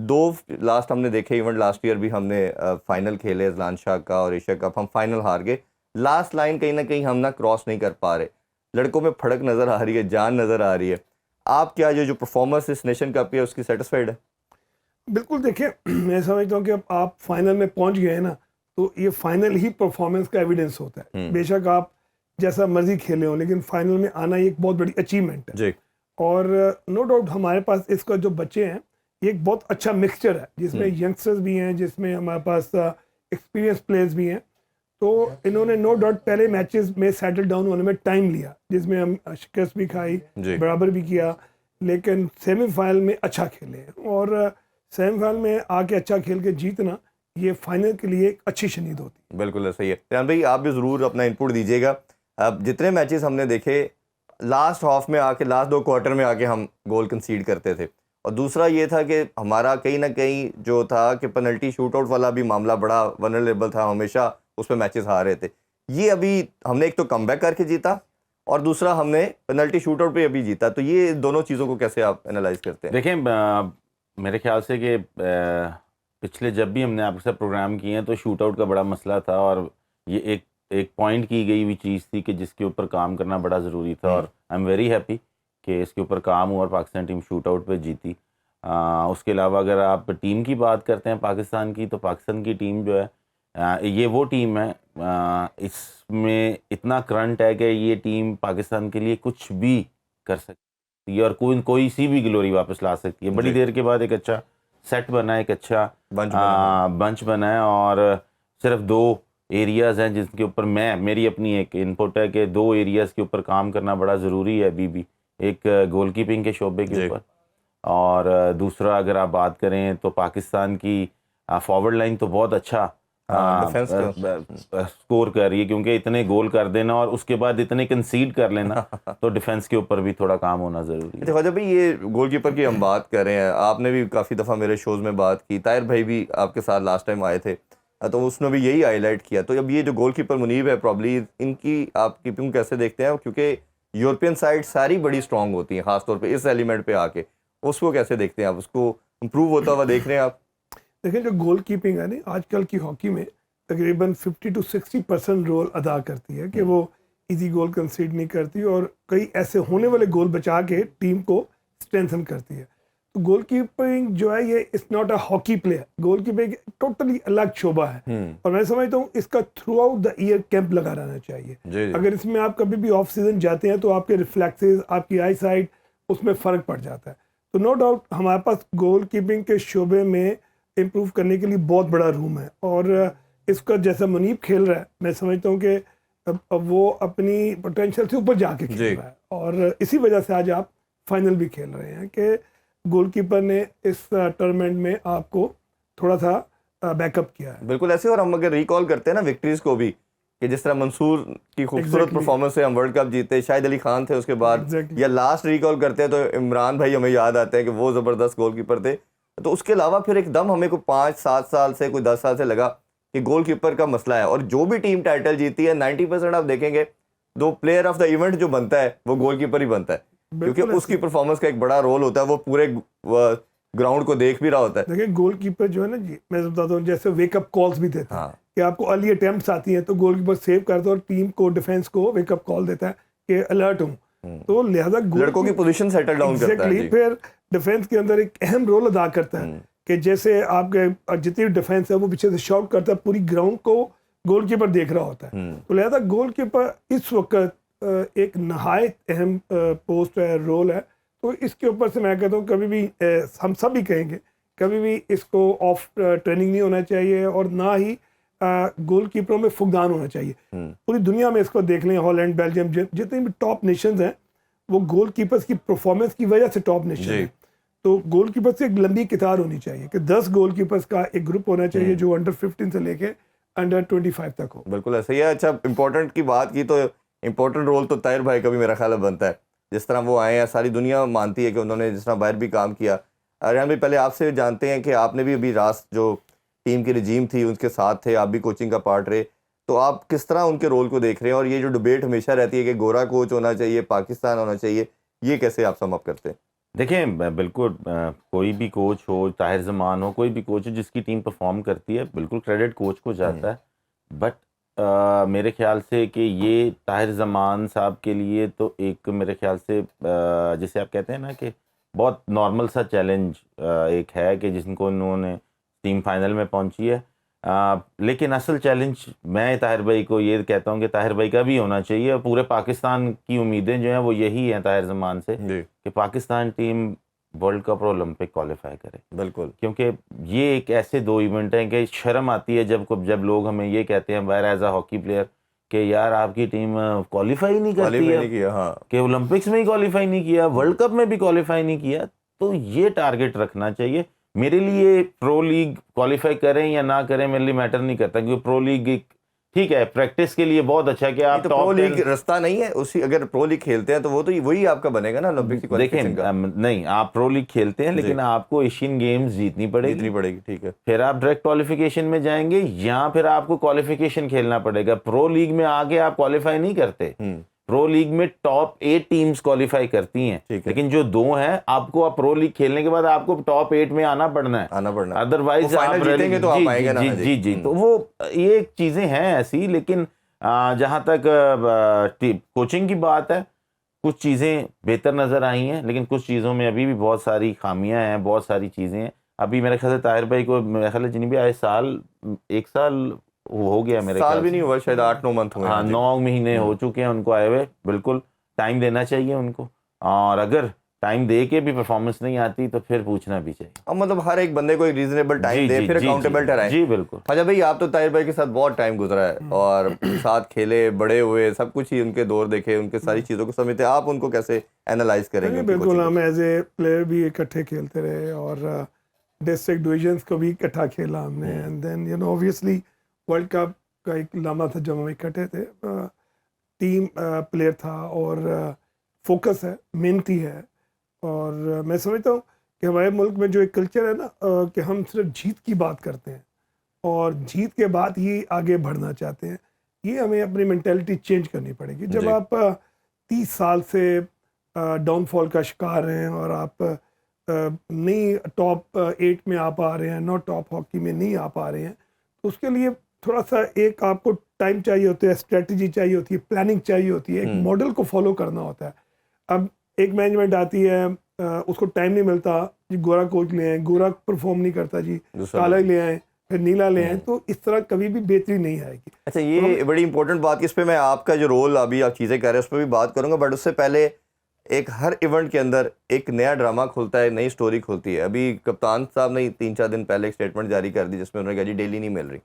دو last ہم نے دیکھے ایونٹ لاسٹ ایئر بھی ہم نے فائنل کھیلے اذلان شاہ کا اور ایشیا کپ, ہم فائنل ہار گئے. لاسٹ لائن کہیں نہ کہیں ہم نہ کراس نہیں کر پا رہے. لڑکوں میں پھڑک نظر آ رہی ہے, جان نظر آ رہی ہے. آپ کیا جو پرفارمنس اس نیشن کپ کی ہے اس کی سیٹسفائڈ ہے؟ بالکل. دیکھیں میں سمجھتا ہوں کہ اب آپ فائنل میں پہنچ گئے ہیں نا, تو یہ فائنل ہی پرفارمنس کا ایویڈنس ہوتا ہے. بے شک آپ جیسا مرضی کھیلے ہوں, لیکن فائنل میں آنا یہ ایک بہت بڑی اچیومنٹ ہے. اور نو ڈاؤٹ ہمارے پاس اس کا جو بچے ہیں یہ ایک بہت اچھا مکسچر ہے, جس میں ینگسٹرز بھی ہیں, جس میں ہمارے پاس ایکسپیرینس پلیئرز بھی ہیں. تو انہوں نے نو ڈاؤٹ پہلے میچز میں سیٹل ڈاؤن ہونے میں ٹائم لیا, جس میں ہم شکست بھی کھائی, برابر بھی کیا, لیکن سیمی فائنل میں اچھا کھیلے. اور سیمی فائنل میں آ کے اچھا کھیل کے جیتنا یہ فائنل کے لیے ایک اچھی شنید ہوتی ہے. بالکل صحیح ہے. ریحان بھائی آپ بھی ضرور اپنا انپٹ دیجیے گا. اب جتنے میچز ہم نے دیکھے لاسٹ ہاف میں آ کے, لاسٹ 2 کوارٹر میں آ کے ہم گول کنسیڈ کرتے تھے, اور دوسرا یہ تھا کہ ہمارا کہیں نہ کہیں جو تھا کہ پینلٹی شوٹ آؤٹ والا بھی معاملہ بڑا ونرلیبل تھا, ہمیشہ اس پہ میچز ہار رہے تھے. یہ ابھی ہم نے ایک تو کم بیک کر کے جیتا, اور دوسرا ہم نے پینلٹی شوٹ آؤٹ پہ ابھی جیتا. تو یہ دونوں چیزوں کو کیسے آپ انالائز کرتے ہیں؟ دیکھیں میرے خیال سے کہ پچھلے جب بھی ہم نے آپ کے ساتھ پروگرام کیے ہیں تو شوٹ آؤٹ کا بڑا مسئلہ تھا, اور یہ ایک پوائنٹ کی گئی ہوئی چیز تھی کہ جس کے اوپر کام کرنا بڑا ضروری تھا. اور آئی ایم ویری ہیپی کہ اس کے اوپر کام ہوا اور پاکستان ٹیم شوٹ آؤٹ پہ جیتی. اس کے علاوہ اگر آپ ٹیم کی بات کرتے ہیں پاکستان کی, تو پاکستان کی ٹیم جو ہے یہ وہ ٹیم ہے, اس میں اتنا کرنٹ ہے کہ یہ ٹیم پاکستان کے لیے کچھ بھی کر سکتی ہے اور کوئی سی بھی گلوری واپس لا سکتی ہے. بڑی دیر کے بعد ایک اچھا سیٹ بنا ہے, ایک اچھا بنچ بنا ہے, اور صرف 2 ایریاز ہیں جن کے اوپر میری اپنی ایک انپٹ ہے کہ 2 ایریاز کے اوپر کام کرنا بڑا ضروری ہے ابھی بھی. ایک گول کیپنگ کے شعبے کے اوپر, اور دوسرا اگر آپ بات کریں تو پاکستان کی فارورڈ لائن تو بہت اچھا سکور کر رہی ہے, کیونکہ اتنے گول کر دینا اور اس کے بعد اتنے کنسیڈ کر لینا تو ڈیفنس کے اوپر بھی تھوڑا کام ہونا ضروری ہے. خواجہ بھائی یہ گول کیپر کی ہم بات کر رہے ہیں, آپ نے بھی کافی دفعہ میرے شوز میں بات کی, طاہر بھائی بھی آپ کے ساتھ لاسٹ ٹائم آئے تھے تو اس نے بھی یہی ہائی لائٹ کیا. تو اب یہ جو گول کیپر منیب ہے پرابلی, ان کی آپ کیپنگ کیسے دیکھتے ہیں؟ کیونکہ یورپین سائڈ ساری بڑی اسٹرانگ ہوتی ہیں, خاص طور پہ اس ایلیمنٹ پہ آ کے, اس کو کیسے دیکھتے ہیں آپ؟ اس کو امپروو ہوتا ہوا دیکھ رہے ہیں آپ؟ دیکھیں جو گول کیپنگ ہے نا آج کل کی ہاکی میں تقریباً 50 to 60% رول ادا کرتی ہے, کہ وہ ایزی گول کنسیڈ نہیں کرتی اور کئی ایسے ہونے والے گول بچا کے ٹیم کو اسٹرینتھن کرتی ہے. تو گول کیپنگ جو ہے یہ it's not a hockey player, goal keeping totally الگ شعبہ ہے. اور میں سمجھتا ہوں اس کا throughout the year camp لگا رہنا چاہیے. اگر اس میں آپ کبھی بھی آف سیزن جاتے ہیں تو آپ کے ریفلیکسز, آپ کی آئی سائٹ, اس میں فرق پڑ جاتا ہے. تو نو ڈاؤٹ ہمارے پاس گول کیپنگ کے شعبے میں امپروو کرنے کے لیے بہت بڑا روم ہے, اور اس کا جیسا منیب کھیل رہا ہے میں سمجھتا ہوں کہ اب وہ اپنی پوٹینشیل سے اوپر جا کے کھیل رہا ہے, اور اسی وجہ سے آج آپ فائنل بھی کھیل رہے ہیں کہ گول کیپر نے اس ٹورنامنٹ میں آپ کو تھوڑا سا بیک اپ کیا ہے. بالکل ایسے. اور ہم اگر ریکال کرتے ہیں نا وکٹریز کو بھی, کہ جس طرح منصور کی خوبصورت پرفارمنس سے ہم ورلڈ کپ جیتے, شاہد علی خان تھے اس کے بعد, یا لاسٹ ریکال کرتے ہیں تو عمران بھائی ہمیں یاد آتے ہیں کہ وہ زبردست گول کیپر تھے. تو اس کے علاوہ پھر ایک دم ہمیں کوئی 5-7 سال سے, کوئی 10 سال سے لگا کہ گول کیپر کا مسئلہ ہے. اور جو بھی ٹیم ٹائٹل جیتی ہے 90% آپ دیکھیں گے دو پلیئر آف دا ایونٹ جو بنتا ہے وہ گول کیپر ہی بنتا ہے, کیونکہ اس کی پرفارمنس کا ایک بڑا رول ہوتا ہے, وہ پورے گراؤنڈ کو دیکھ بھی رہا ہوتا ہے. دیکھیں گول کیپر جو ہے نا جی, میں بتاتا ہوں جیسے ویک اپ کالز بھی دیتا ہے کہ آپ کو ارلی اٹیمپٹس آتی ہیں تو گول کیپر سیو کرتا ہے اور ٹیم کو, ڈیفینس کو ویک اپ کال دیتا ہے کہ الرٹ ہوں. تو لہذا لڑکوں کی پوزیشن سیٹل ڈاؤن کرتا ہے. پھر ڈیفینس کے اندر ایک اہم رول ادا کرتا ہے کہ جیسے آپ کے جتنی ڈیفینس ہے وہ پیچھے سے شاٹ کرتا ہے, پوری گراؤنڈ کو گول کیپر دیکھ رہا ہوتا ہے. تو لہذا گول کیپر اس وقت ایک نہایت اہم پوسٹ ہے, رول ہے. تو اس کے اوپر سے میں کہتا ہوں کبھی بھی ہم سب بھی کہیں گے کبھی بھی اس کو آف ٹریننگ نہیں ہونا چاہیے, اور نہ ہی گول کیپروں میں فقدان ہونا چاہیے. پوری دنیا میں اس کو دیکھ لیں, ہالینڈ, بیلجیم, جتنے بھی ٹاپ نیشنز ہیں وہ گول کیپرز کی پرفارمنس کی وجہ سے ٹاپ نیشن ہیں. تو گول کیپر سے ایک لمبی قطار ہونی چاہیے کہ 10 گول کیپرز کا ایک گروپ ہونا چاہیے جو انڈر 15 سے لے کے انڈر 25 تک ہو. بالکل ایسا ہی ہے. اچھا امپورٹنٹ کی بات کی تو امپورٹنٹ رول تو طاہر بھائی کا بھی میرا خیال ہے بنتا ہے. جس طرح وہ آئے ہیں, ساری دنیا مانتی ہے کہ انہوں نے جس طرح باہر بھی کام کیا. ریحان بھائی پہلے آپ سے جانتے ہیں کہ آپ نے بھی ابھی راست جو ٹیم کی رجیم تھی ان کے ساتھ تھے, آپ بھی کوچنگ کا پارٹ رہے, تو آپ کس طرح ان کے رول کو دیکھ رہے ہیں؟ اور یہ جو ڈبیٹ ہمیشہ رہتی ہے کہ گورا کوچ ہونا چاہیے, پاکستان ہونا چاہیے, یہ کیسے آپ سم اپ کرتے ہیں؟ دیکھیں بالکل کوئی بھی کوچ ہو, طاہر زمان ہو, کوئی بھی کوچ ہو, جس کی ٹیم پرفارم کرتی ہے بالکل کریڈٹ کوچ کو جاتا ہے. بٹ میرے خیال سے کہ یہ طاہر زمان صاحب کے لیے تو ایک میرے خیال سے جسے آپ کہتے ہیں نا کہ بہت نارمل سا چیلنج ایک ہے کہ جن کو انہوں نے ٹیم فائنل میں پہنچی ہے. لیکن اصل چیلنج میں طاہر بھائی کو یہ کہتا ہوں کہ طاہر بھائی کا بھی ہونا چاہیے, اور پورے پاکستان کی امیدیں جو ہیں وہ یہی ہیں طاہر زمان سے کہ پاکستان ٹیم ورلڈ کپ اور اولمپک کوالیفائی کرے. بالکل, کیونکہ یہ ایک ایسے دو ایونٹ ہیں کہ شرم آتی ہے جب لوگ ہمیں یہ کہتے ہیں باہر ایز اے ہاکی پلیئر کہ یار آپ کی ٹیم کوالیفائی نہیں کرتی ہے, ہاں کہ اولمپکس میں ہی کوالیفائی نہیں کیا, ورلڈ کپ میں بھی کوالیفائی نہیں کیا. تو یہ ٹارگٹ رکھنا چاہیے. میرے لیے پرو لیگ کوالیفائی کریں یا نہ کریں میرے لیے میٹر نہیں کرتا, کیونکہ پرو لیگ ٹھیک ہے پریکٹس کے لیے بہت اچھا ہے کہ آپ پرو لیگ رستہ نہیں ہے اسی, اگر پرو لیگ کھیلتے ہیں تو وہ تو وہی آپ کا بنے گا نا اولمپک کی کوالیفیکیشن کا. نہیں, آپ پرو لیگ کھیلتے ہیں لیکن آپ کو ایشین گیمز جیتنی پڑے گی, ٹھیک ہے. پھر آپ ڈائریکٹ کوالیفیکیشن میں جائیں گے, یا پھر آپ کو کوالیفیکیشن کھیلنا پڑے گا. پرو لیگ میں آگے آپ کوالیفائی نہیں کرتے. پرو لیگ میں ٹاپ 8 ٹیمز کوالیفائی کرتی ہیں, لیکن جو 2 ہیں آپ کو پرو لیگ کھیلنے کے بعد آپ کو ٹاپ 8 میں آنا پڑنا ہے, ادروائز فائنل جیتیں گے تو آپ آئیں گے نا. جی تو وہ یہ چیزیں ہیں ایسی. لیکن جہاں تک کوچنگ کی بات ہے, کچھ چیزیں بہتر نظر آئی ہیں, لیکن کچھ چیزوں میں ابھی بھی بہت ساری خامیاں ہیں, بہت ساری چیزیں ہیں. ابھی میرے خیال سے طاہر بھائی کو میرے خیال ہے جنہیں بھی آئے ایک سال ہو گیا, میرے سال بھی نہیں ہوا, شاید 8-9 منتھ ہوئے. ہاں 9 مہینے ہو چکے ہیں ان کو آئے ہوئے. بالکل ٹائم دینا چاہیے ان کو, اور اگر ٹائم دے کے بھی پرفارمنس نہیں آتی تو پھر پوچھنا بھی چاہیے. اب مطلب ہر ایک بندے کو ایک ریزنیبل ٹائم دے, پھر اکاؤنٹیبل ٹھہرائیں. جی بالکل. خواجہ بھائی آپ تو طاہر بھائی کے ساتھ بہت ٹائم گزرا ہے اور ساتھ کھیلے, بڑے ہوئے, سب کچھ ہی ان کے دور دیکھے, ان کے ساری چیزوں کو سمجھتے, آپ ان کو کیسے اینالائز کریں گے؟ بالکل, ہم ایز اے پلیئر بھی اکٹھے کھیلتے رہے اور ڈسٹرکٹ ڈویژنس کو بھی اکٹھا کھیلا ہم نے. And then you know obviously world cup کا ایک لمحہ تھا جب ہم اکٹھے تھے. ٹیم پلیئر تھا اور فوکس ہے, محنتی ہے, اور میں سمجھتا ہوں کہ ہمارے ملک میں جو ایک کلچر ہے نا کہ ہم صرف جیت کی بات کرتے ہیں اور جیت کے بعد ہی آگے بڑھنا چاہتے ہیں. یہ ہمیں اپنی مینٹیلٹی چینج کرنی پڑے گی. جب آپ 30 سال سے ڈاؤن فال کا شکار ہیں اور آپ نہیں ٹاپ 8 میں آ پا رہے ہیں, نہ ٹاپ ہاکی میں نہیں آ پا رہے ہیں, تو اس کے لیے تھوڑا سا ایک آپ کو ٹائم چاہیے ہوتا ہے, اسٹریٹجی چاہیے ہوتی ہے, پلاننگ چاہیے ہوتی ہے, ایک ماڈل کو فالو کرنا ہوتا ہے. اب ایک مینجمنٹ آتی ہے, اس کو ٹائم نہیں ملتا, جی گورا کوچ لے آئیں, گورا پرفارم نہیں کرتا, جی کالا لے آئیں, پھر نیلا لے آئیں, تو اس طرح کبھی بھی بہتری نہیں آئے گی. اچھا, یہ بڑی امپورٹنٹ بات, اس پہ میں آپ کا جو رول ابھی آپ چیزیں کہہ رہے ہیں اس پہ بھی بات کروں گا, بٹ اس سے پہلے ایک ہر ایونٹ کے اندر ایک نیا ڈرامہ کھلتا ہے, نئی سٹوری کھلتی ہے. ابھی کپتان صاحب نے 3-4 دن پہلے ایک سٹیٹمنٹ جاری کر دی جس میں انہوں نے کہا جی ڈیلی نہیں مل رہی,